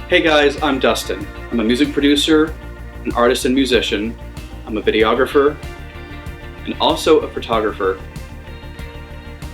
Hey guys, I'm Dustin. I'm a music producer, an artist and musician. I'm a videographer, and also a photographer.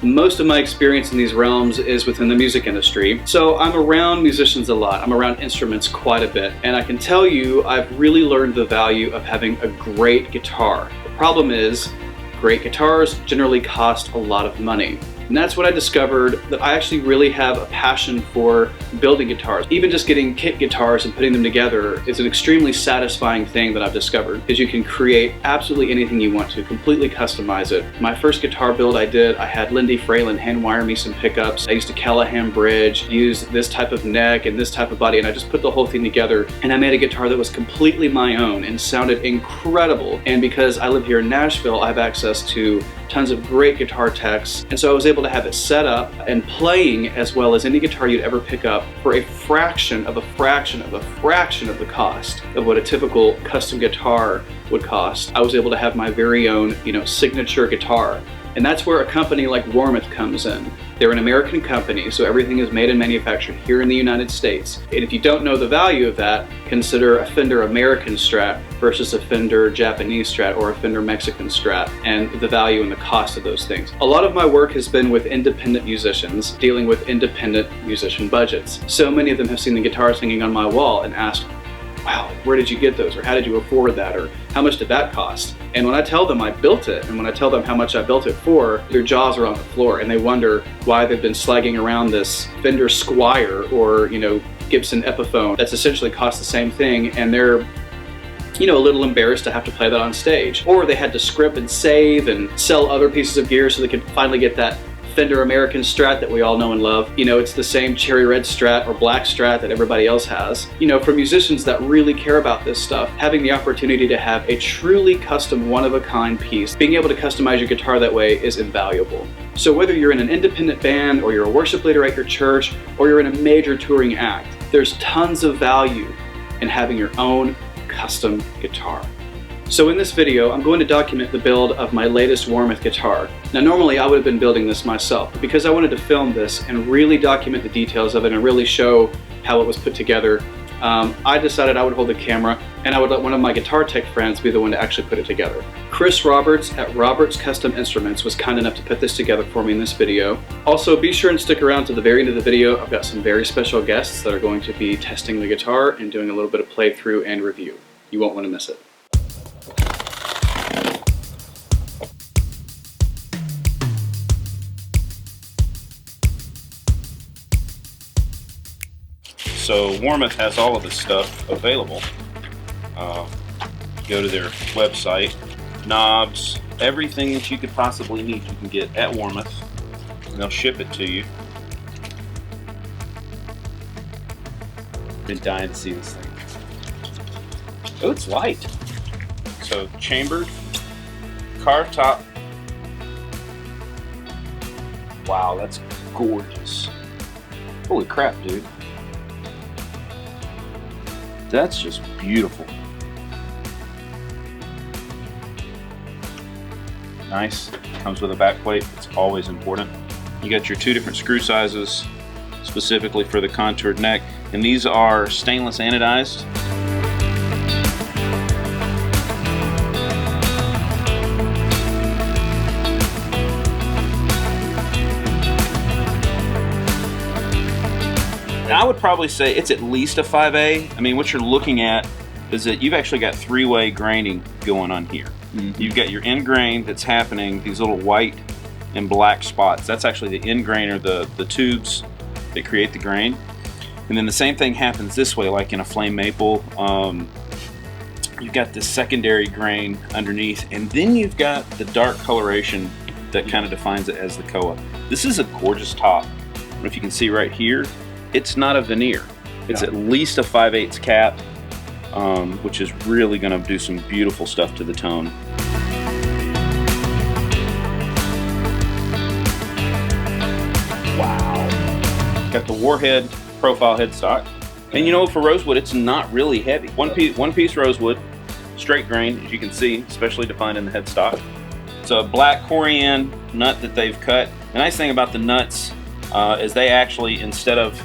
Most of my experience in these realms is within the music industry, so I'm around musicians a lot. I'm around instruments quite a bit, and I can tell you I've really learned the value of having a great guitar. The problem is, great guitars generally cost a lot of money. And that's when I discovered that I actually really have a passion for building guitars. Even just getting kit guitars and putting them together is an extremely satisfying thing that I've discovered, because you can create absolutely anything you want to, completely customize it. My first guitar build I did, I had Lindy Fralin hand wire me some pickups. I used a Callahan bridge, used this type of neck and this type of body, and I just put the whole thing together, and I made a guitar that was completely my own and sounded incredible. And because I live here in Nashville, I have access to tons of great guitar techs, and so I was able to have it set up and playing as well as any guitar you'd ever pick up for a fraction of a fraction of a fraction of the cost of what a typical custom guitar would cost. I was able to have my very own, signature guitar. And that's where a company like Warmoth comes in. They're an American company, so everything is made and manufactured here in the United States. And if you don't know the value of that, consider a Fender American Strat versus a Fender Japanese Strat or a Fender Mexican Strat, and the value and the cost of those things. A lot of my work has been with independent musicians, dealing with independent musician budgets. So many of them have seen the guitars hanging on my wall and asked, wow, where did you get those? Or how did you afford that? Or how much did that cost? And when I tell them I built it, and when I tell them how much I built it for, their jaws are on the floor and they wonder why they've been slagging around this Fender Squire or, Gibson Epiphone that's essentially cost the same thing, and they're a little embarrassed to have to play that on stage. Or they had to script and save and sell other pieces of gear so they could finally get that Fender American Strat that we all know and love. It's the same cherry red Strat or black Strat that everybody else has. For musicians that really care about this stuff, having the opportunity to have a truly custom one-of-a-kind piece, being able to customize your guitar that way is invaluable. So whether you're in an independent band, or you're a worship leader at your church, or you're in a major touring act, there's tons of value in having your own custom guitar. So in this video, I'm going to document the build of my latest Warmoth guitar. Now normally I would have been building this myself, but because I wanted to film this and really document the details of it and really show how it was put together, I decided I would hold the camera and I would let one of my guitar tech friends be the one to actually put it together. Chris Roberts at Roberts Custom Instruments was kind enough to put this together for me in this video. Also, be sure and stick around to the very end of the video. I've got some very special guests that are going to be testing the guitar and doing a little bit of playthrough and review. You won't want to miss it. So Warmoth has all of this stuff available. Go to their website, knobs, everything that you could possibly need you can get at Warmoth, and they'll ship it to you. Been dying to see this thing. Oh, it's light. So chambered, carved top. Wow, that's gorgeous. Holy crap, dude. That's just beautiful. Nice. Comes with a back plate. It's always important. You got your two different screw sizes specifically for the contoured neck, and these are stainless anodized. I would probably say it's at least a 5A. I mean, what you're looking at is that you've actually got three-way graining going on here. Mm-hmm. You've got your end grain that's happening, these little white and black spots. That's actually the end grain, or the tubes that create the grain. And then the same thing happens this way, like in a flame maple. You've got this secondary grain underneath, and then you've got the dark coloration that kind of defines it as the koa. This is a gorgeous top. I don't know if you can see right here. It's not a veneer. It's at least a 5/8 cap, which is really going to do some beautiful stuff to the tone. Wow. Got the Warhead profile headstock. And for rosewood, it's not really heavy. One piece rosewood, straight grain, as you can see, especially defined in the headstock. It's a black corian nut that they've cut. The nice thing about the nuts is they actually, instead of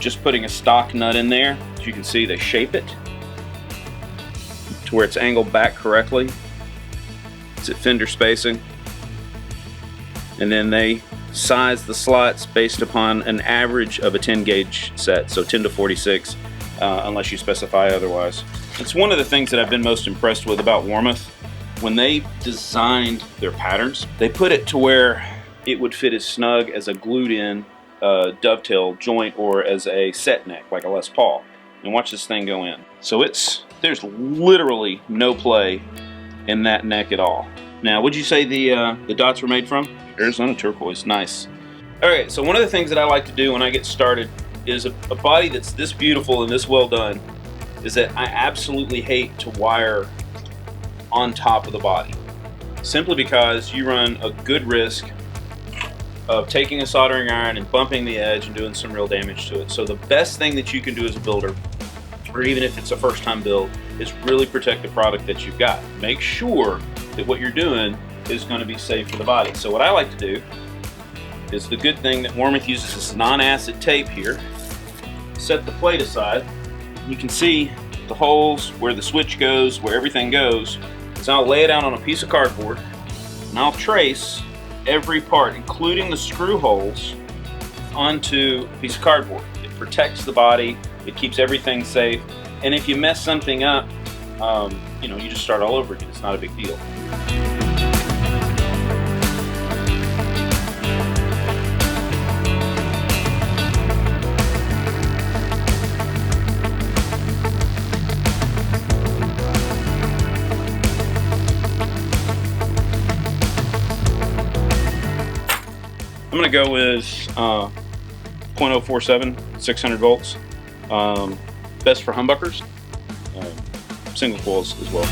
just putting a stock nut in there. As you can see, they shape it to where it's angled back correctly. It's at Fender spacing. And then they size the slots based upon an average of a 10 gauge set, so 10 to 46, unless you specify otherwise. It's one of the things that I've been most impressed with about Warmoth. When they designed their patterns, they put it to where it would fit as snug as a glued in dovetail joint or as a set neck like a Les Paul. And watch this thing go in. So there's literally no play in that neck at all. Now, would you say the dots were made from? Arizona turquoise, nice. All right, so one of the things that I like to do when I get started is a body that's this beautiful and this well done is that I absolutely hate to wire on top of the body. Simply because you run a good risk of taking a soldering iron and bumping the edge and doing some real damage to it. So the best thing that you can do as a builder, or even if it's a first time build, is really protect the product that you've got. Make sure that what you're doing is going to be safe for the body. So what I like to do is the good thing that Warmoth uses this non-acid tape here. Set the plate aside. You can see the holes, where the switch goes, where everything goes. So I'll lay it out on a piece of cardboard and I'll trace every part, including the screw holes, onto a piece of cardboard. It protects the body, it keeps everything safe, and if you mess something up, you know, you just start all over again. It's not a big deal. I'm going to go with 0.047, 600 volts. Best for humbuckers, single coils as well.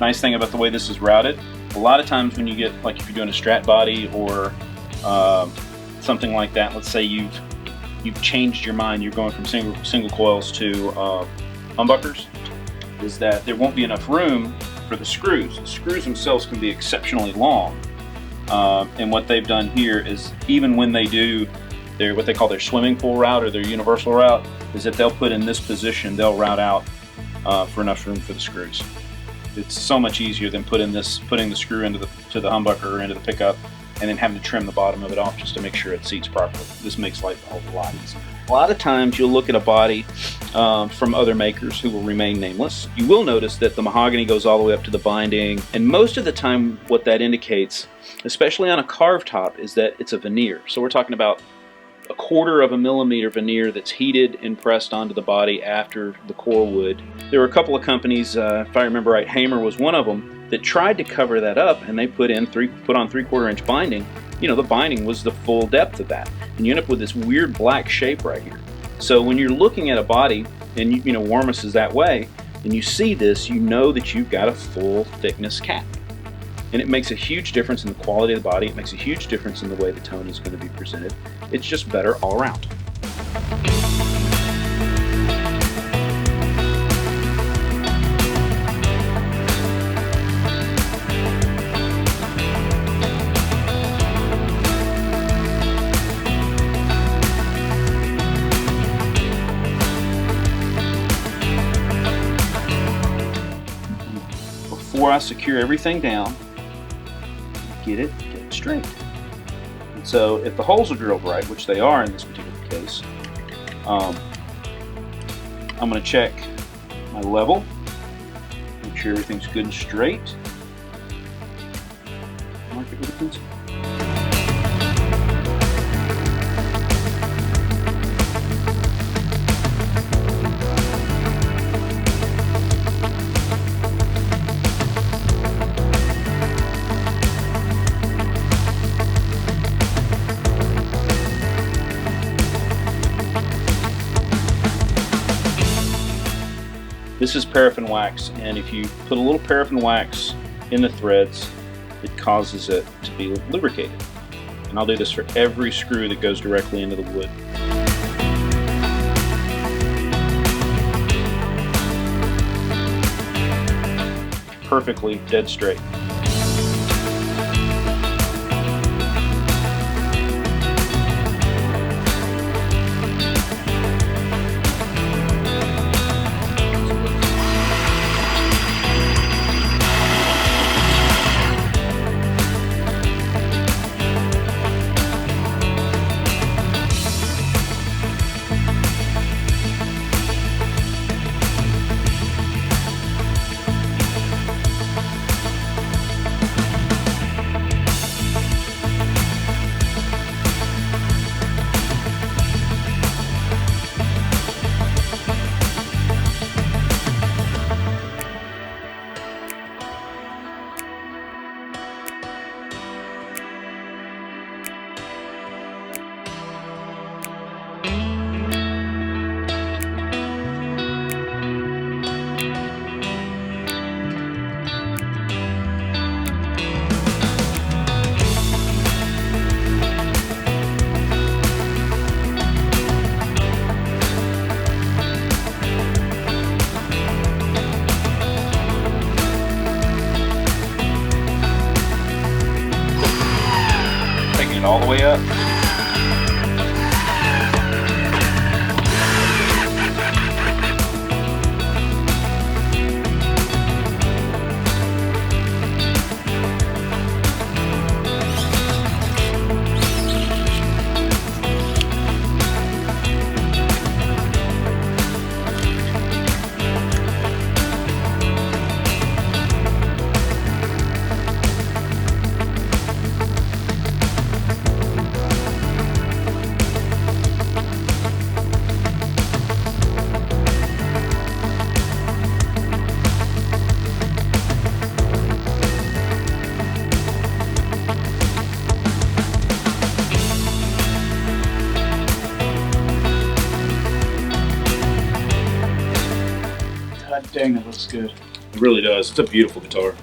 Nice thing about the way this is routed, a lot of times when you get, like if you're doing a Strat body or something like that, let's say you've changed your mind, you're going from single coils to humbuckers, is that there won't be enough room for the screws. The screws themselves can be exceptionally long, and what they've done here is, even when they do what they call their swimming pool route or their universal route, is that they'll put in this position, they'll route out for enough room for the screws. It's so much easier than putting the screw into the humbucker or into the pickup and then having to trim the bottom of it off just to make sure it seats properly. This makes life a whole lot easier. A lot of times you'll look at a body from other makers who will remain nameless. You will notice that the mahogany goes all the way up to the binding, and most of the time what that indicates, especially on a carved top, is that it's a veneer. So we're talking about 1/4 of a millimeter veneer that's heated and pressed onto the body after the core wood. There were a couple of companies, if I remember right, Hamer was one of them, that tried to cover that up, and they put on 3/4 inch binding. You know, the binding was the full depth of that, and you end up with this weird black shape right here. So when you're looking at a body, and you know Warmoth is that way, and you see this, you know that you've got a full thickness cap. And it makes a huge difference in the quality of the body. It makes a huge difference in the way the tone is going to be presented. It's just better all around. Before I secure everything down, get it straight. And so if the holes are drilled right, which they are in this particular case, I'm going to check my level, make sure everything's good and straight, mark it with a pencil. This is paraffin wax, and if you put a little paraffin wax in the threads, it causes it to be lubricated. And I'll do this for every screw that goes directly into the wood. perfectly dead straight. All the way up. God dang, that looks good. It really does. It's a beautiful guitar.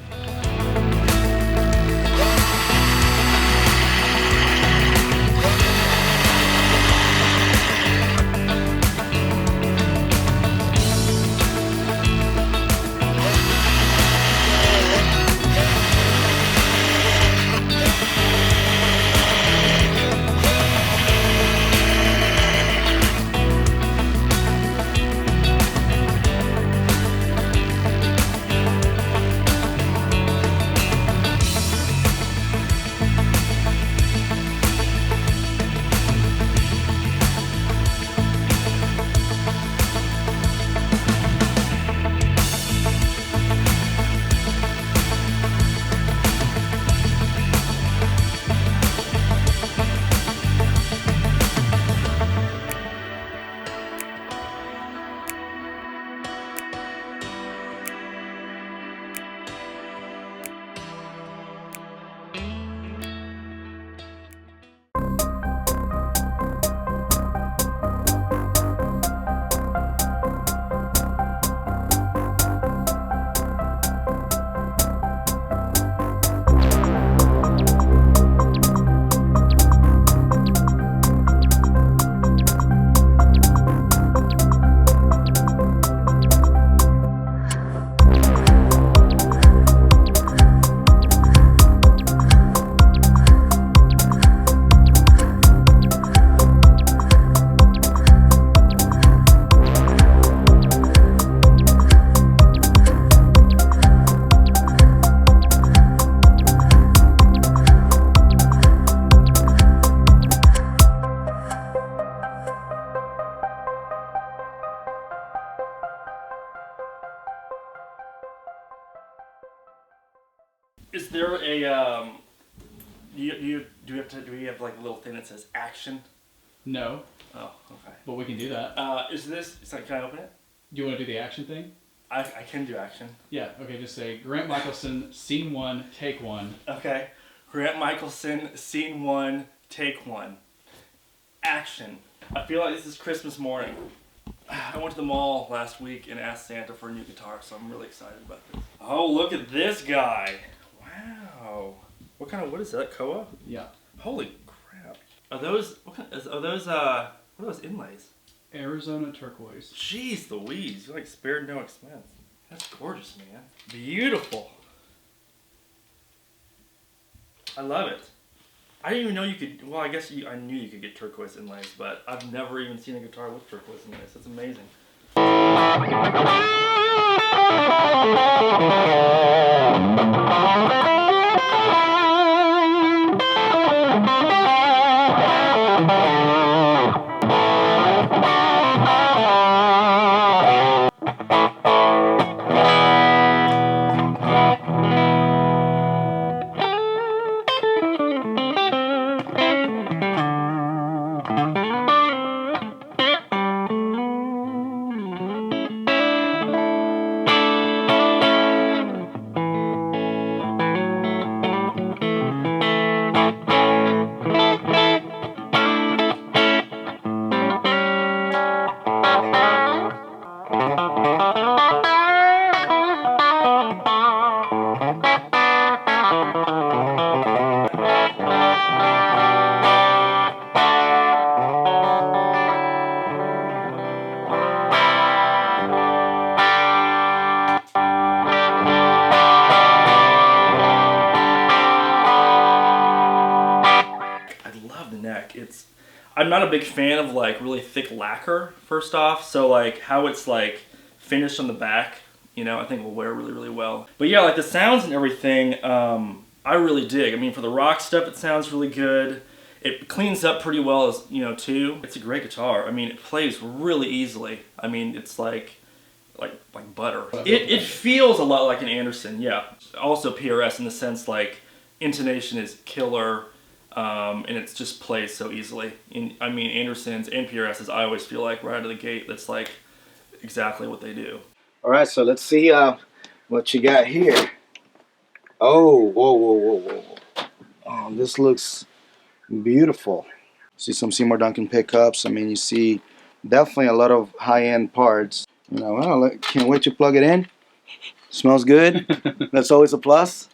Is there a do we have like a little thing that says action? No, Oh, okay. but we can do that. Is this? Can I open it? Do you want to do the action thing? I can do action. Yeah, okay, just say Grant Mickelson, scene 1, take 1. Okay. Grant Mickelson, scene 1, take 1. Action. I feel like this is Christmas morning. I went to the mall last week and asked Santa for a new guitar, so I'm really excited about this. Oh, look at this guy. Wow. What kind of wood is that? Koa? Yeah. Holy crap. Are those, what are those inlays? Arizona turquoise. Jeez Louise, you like spared no expense. That's gorgeous, man. Beautiful. I love it. I didn't even know you could. Well, I guess I knew you could get turquoise inlays, but I've never even seen a guitar with turquoise inlays. That's amazing. I'm not a big fan of like really thick lacquer, first off, so like how it's like finished on the back, you know, I think will wear really, really well. But yeah, like the sounds and everything, I really dig. I mean, for the rock stuff, it sounds really good. It cleans up pretty well, as you know, too. It's a great guitar. I mean, it plays really easily. I mean, it's like butter. It feels a lot like an Anderson, yeah. Also PRS in the sense like intonation is killer. And it just plays so easily. I mean, Andersons and PRSs, I always feel like right out of the gate, that's like exactly what they do. All right, so let's see what you got here. Oh, whoa. Oh, this looks beautiful. See some Seymour Duncan pickups. I mean, you see definitely a lot of high-end parts. You know, well, can't wait to plug it in. Smells good. That's always a plus.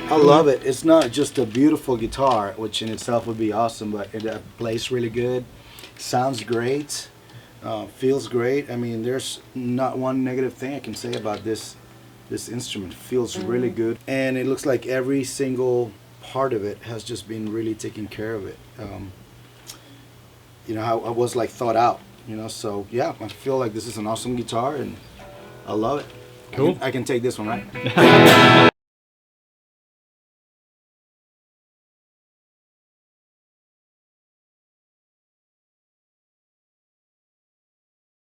I love it. It's not just a beautiful guitar, which in itself would be awesome, but it plays really good, sounds great, feels great. I mean, there's not one negative thing I can say about this instrument. It feels really good, and it looks like every single part of it has just been really taken care of it. You know, how I was like thought out, you know, so yeah, I feel like this is an awesome guitar and I love it. Cool. I can take this one, right?